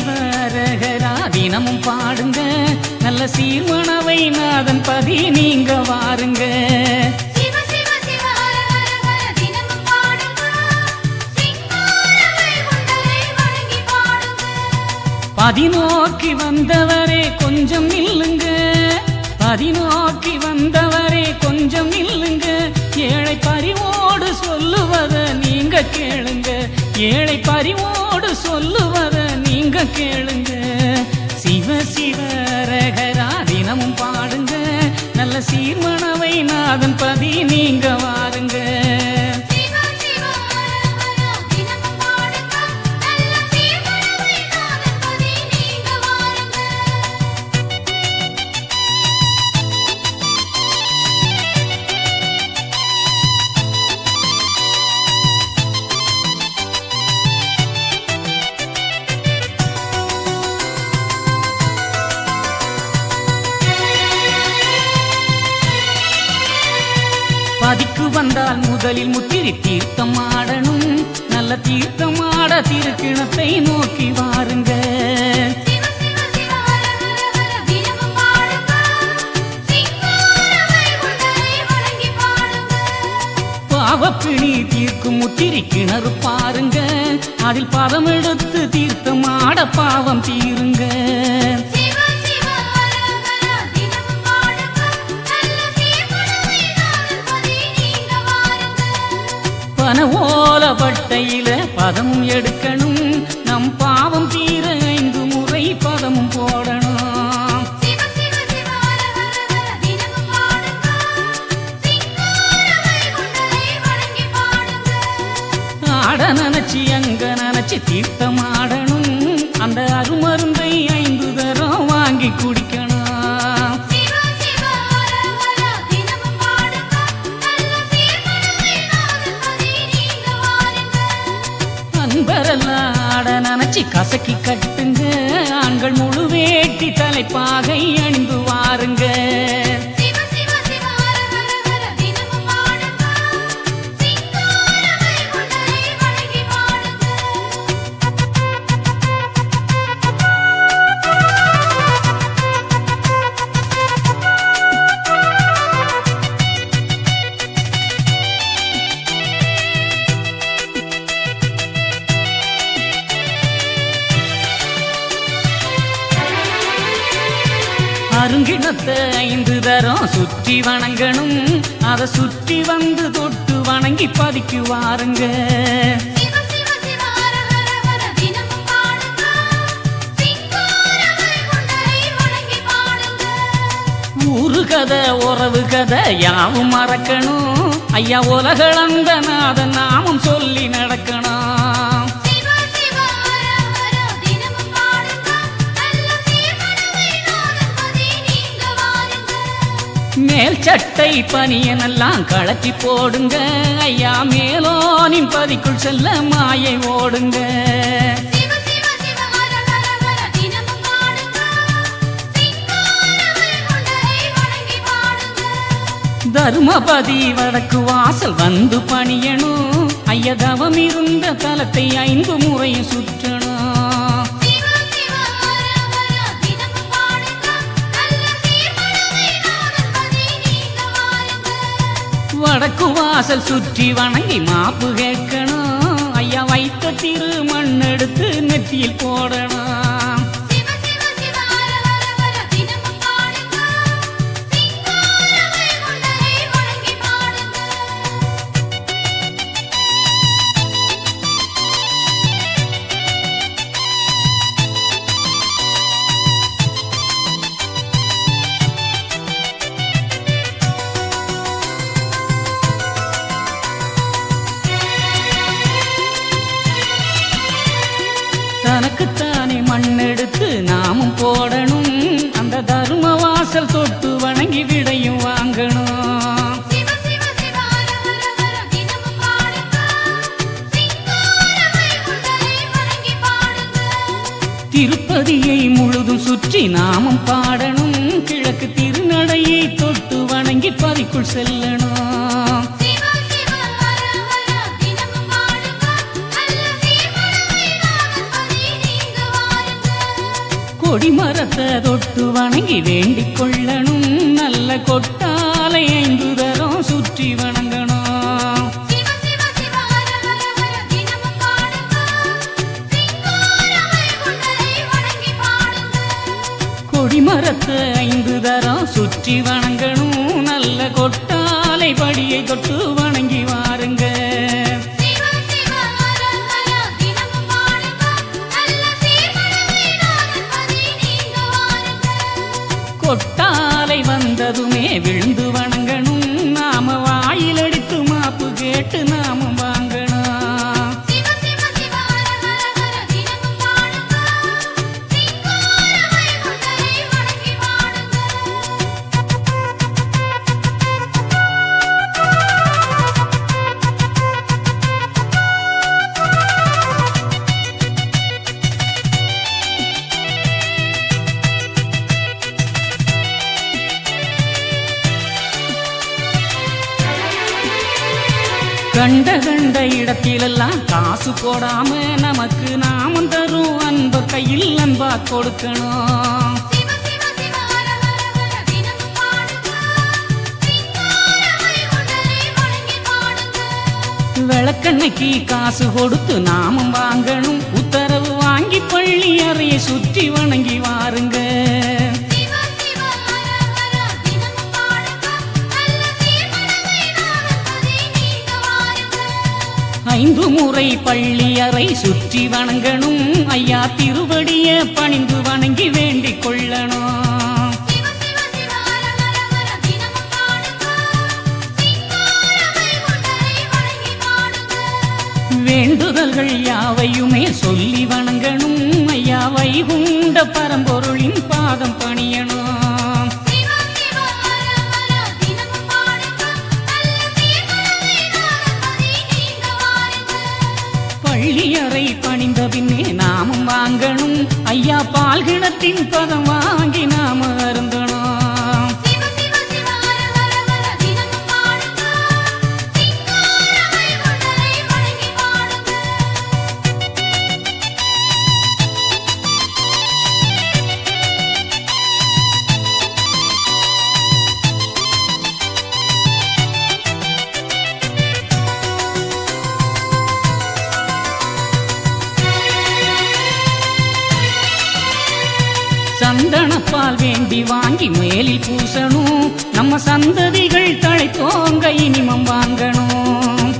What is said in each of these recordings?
சிவரகரா தினமும் பாடுங்க நல்ல சீர்மணவை நாதன் பதி நீங்க வாருங்க. பதிநோக்கி வந்தவரே கொஞ்சம் நில்லுங்க, பதிநோக்கி வந்தவரே கொஞ்சம் நில்லுங்க. ஏழை பறிவோடு சொல்லுவத நீங்க கேளுங்க, ஏழை பறிவோடு சொல்லுவத நீங்க கேளுங்க. சிவ சிவரகரா தினமும் பாடுங்க நல்ல சீர்மணவை நாதன் பதி நீங்க வாருங்க. பதிக்கு வந்தால் முதலில் முத்திரி தீர்த்தம் ஆடணும், நல்ல தீர்த்தம் ஆட திருக்கிணத்தை நோக்கி வாருங்க. பாவப்பிணி தீர்க்கும் முத்திரி கிணறு பாருங்க, அதில் பதம் எடுத்து தீர்த்தம் ஆட பாவம் தீருங்க. பனவோல பட்டையில பதமும் எடுக்கணும், நம் பாவம் தீர 5 முறை பதமும் போடணும். ஆட நினைச்சி அங்க நினைச்சி தீர்த்தம் ஆடணும், அந்த அருமருந்தை 5 தரம் வாங்கி குடிக்கணும். அன்பரெல்லாம் ஆட நினைச்சி கசக்கி கட்டுங்க, ஆண்கள் முழு வேட்டி தலைப்பாகை அணிந்து வாருங்க. அருங்கிணத்தை 5 தரம் சுற்றி வணங்கணும், அதை சுற்றி வந்து தொட்டு வணங்கி பதிக்கு வாருங்க. ஊரு கதை உறவு கதை யாவும் மறக்கணும், ஐயா உலகளந்த நாதன் நாமம் சொல்லி நடக்கணும். மேல் சட்டை பனியனெல்லாம் கழட்டி போடுங்க, ஐயா மேலோனின் பதிக்குள் செல்ல மாயை ஓடுங்க. தர்மபதி வடக்கு வாசல் வந்து பணியணும், ஐயா தவம் இருந்த தலத்தை 5 முறையும் சுற்றணும். வடக்கு வாசல் சுற்றி வணங்கி மாப்பு கேட்கணும், ஐயா வைத்த திரு மண் எடுத்து நெத்தியில் போடணும். தனக்குத்தானே மண் எடுத்து நாமும் போடணும், அந்த தர்ம வாசல் தொட்டு வணங்கி விடையும் வாங்கணும். திருப்பதியை முழுதும் சுற்றி நாமும் பாடணும், கிழக்கு திருநடையை தொட்டு வணங்கி பதிக்குள் செல்லணும். கொடிமரத்தை தொட்டு வணங்கி வேண்டிக் கொள்ளணும் நல்ல கொட்டாலை 5 தரம் சுற்றி வணங்கணும் கொடிமரத்தை 5 தரம் சுற்றி வணங்கணும் நல்ல கொட்டாலை படியை தொட்டு வணங்கி வாருங்க கொட்டாலை வந்ததுமே விழுந்து வணங்கணும் நாம வாயில் அடித்து மாப்பு கேட்டு நாமும் வாங்கணும் கண்ட கண்ட இடத்திலெல்லாம் காசு போடாம நமக்கு நாமம் தரும் அன்பர் கையில் அன்பா கொடுக்கணும் விளக்கண்ணைக்கு காசு கொடுத்து நாமம் வாங்கணும் உத்தரவு வாங்கி பள்ளி அறையை சுற்றி வணங்கி வாருங்க 5 முறை பள்ளி அறை சுற்றி வணங்கணும் ஐயா திருவடிய பணிந்து வணங்கி வேண்டிக் கொள்ளணும் வேண்டுதல்கள் யாவையுமே சொல்லி வணங்கணும் ஐயா வைகுண்ட பரம்பொருளின் பாதம் பணியணும் பள்ளியறை பணிந்த பின்னே நாமும் வாங்கணும் ஐயா பால் கிணத்தின் பதம் வாங்கி நாம அருந்தணும் சந்தனப்பால் வேண்டி வாங்கி மேலில் பூசணும் நம்ம சந்ததிகள் தழைத்தோங்க இனிமம் வாங்கணும்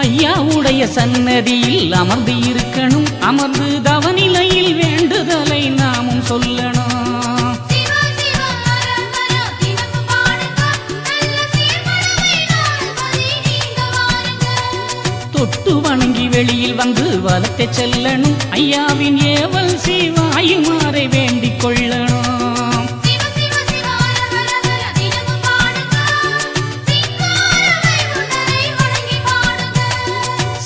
ஐயாவுடைய சன்னதியில் அமர்ந்து இருக்கணும் அமர்ந்து தவநிலையில் வேண்டுதலை நாமும் சொல்லணும் தொட்டு வணங்கி வெளியில் வந்து வலத்தை செல்லணும் ஐயாவின் ஏவல் சிவாயுமாறை வேண்டிக் கொள்ளணும்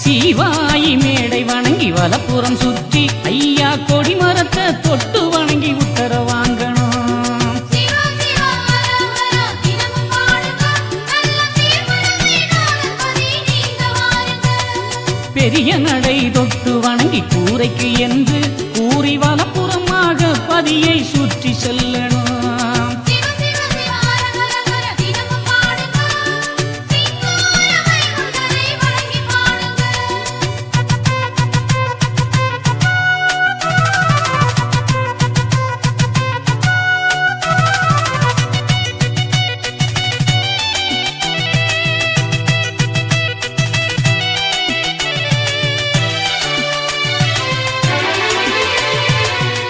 சிவாயி மேடை வணங்கி வலப்புறம் சுற்றி ஐயா கொடிமரத்தை தொட்டு வணங்கி உத்தர வாங்கணும் பெரிய நடை தொட்டு வணங்கி கூரைக்கு என்று கூறி வலப்புறமாக பதியை சுற்றி செல்லணும்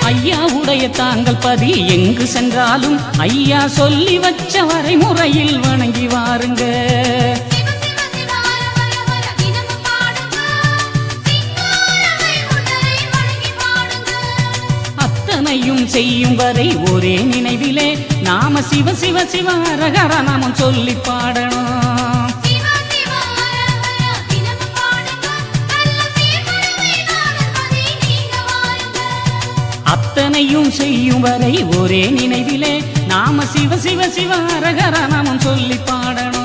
ஐயாவுடைய தாங்கள் பதி எங்கு சென்றாலும் ஐயா சொல்லி வச்ச வரைமுறையில் வணங்கி வாருங்க அத்தனையும் செய்யும் வரை ஒரே நினைவிலே நாம சிவ சிவ சிவ ஹரஹர நாமம் சொல்லி பாடணும் அத்தனையும் செய்யும் வரை ஒரே நினைவிலே நாம சிவ சிவ சிவ ஹரஹர நாமம் சொல்லி பாடணும்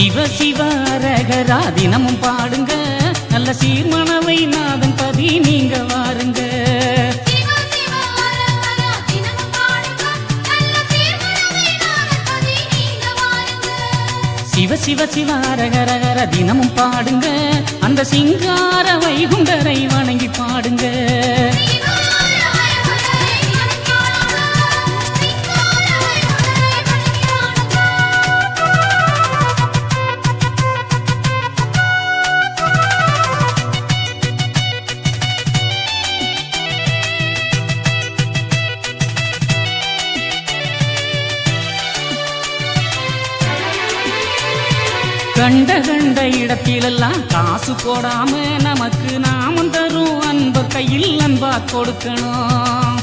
சிவ சிவ அரகரா தினமும் பாடுங்க, நல்ல சீர்மனவை நாதன் பதி நீங்க வாருங்க. சிவ சிவ சிவ அரகரகர தினமும் பாடுங்க, அந்த சிங்கார வைகுண்டரை வணங்கி பாடுங்க. கண்ட கண்ட இடத்திலெல்லாம் காசு போடாம நமக்கு நாமம் தரும் அன்பர் கையில் அன்பா கொடுக்கணும்.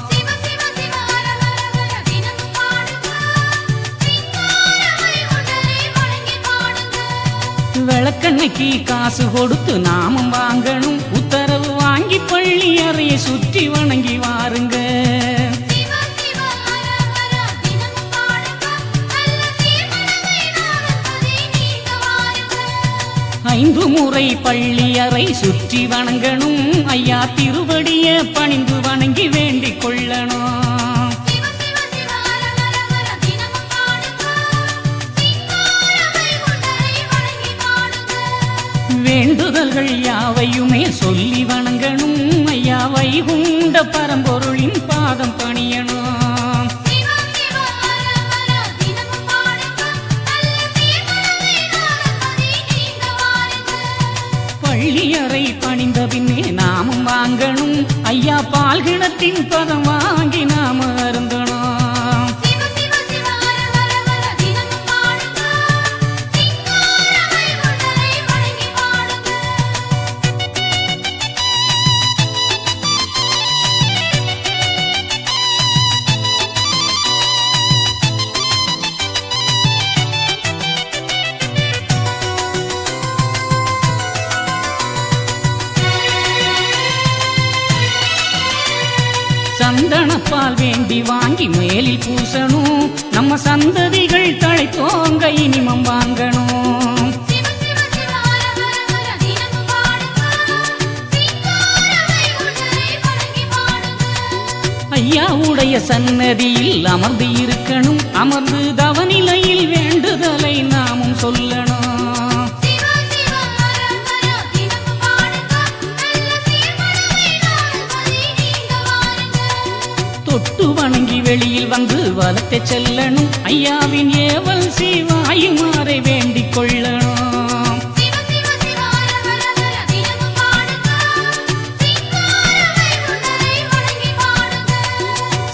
விளக்கண்ணைக்கு காசு கொடுத்து நாமம் வாங்கணும், உத்தரவு வாங்கி பள்ளி அறையை சுற்றி வணங்கி வாருங்க. ஐந்து முறை பள்ளி அறை சுற்றி வணங்கணும், ஐயா திருவடிய பணிந்து வணங்கி வேண்டிக் கொள்ளணும். வேண்டுதல்கள் யாவையுமே சொல்லி வணங்கணும், ஐயா வைகுண்ட பரம்பொருளின் பாதம் பணியணும். பள்ளியறை பணிந்த பின்னே நாமும் வாங்கணும், ஐயா பால் கிணத்தின் பதம் வாங்கி நாம அருந்தணும். சந்தனப்பால் வேண்டி வாங்கி மேலில் பூசணும், நம்ம சந்ததிகள் தழைத்தோங்க இனிமம் வாங்கணும். ஐயாவுடைய சன்னதியில் அமர்ந்து இருக்கணும், அமர்ந்து தவநிலையில் வேண்டுதலை நாமும் சொல்லணும். தொட்டு வணங்கி வெளியில் வந்து வலத்தை செல்லணும், ஐயாவின் ஏவல் சிவாயுமாறை வேண்டிக் கொள்ளணும்.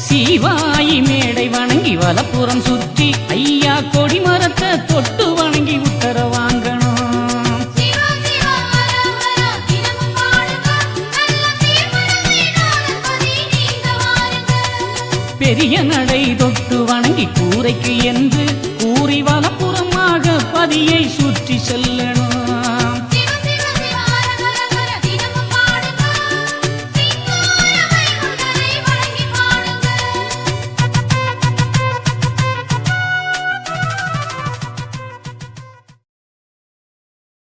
சிவாயி மேடை வணங்கி வலப்புறம் சுற்றி ஐயா கொடிமரத்தை தொட்டு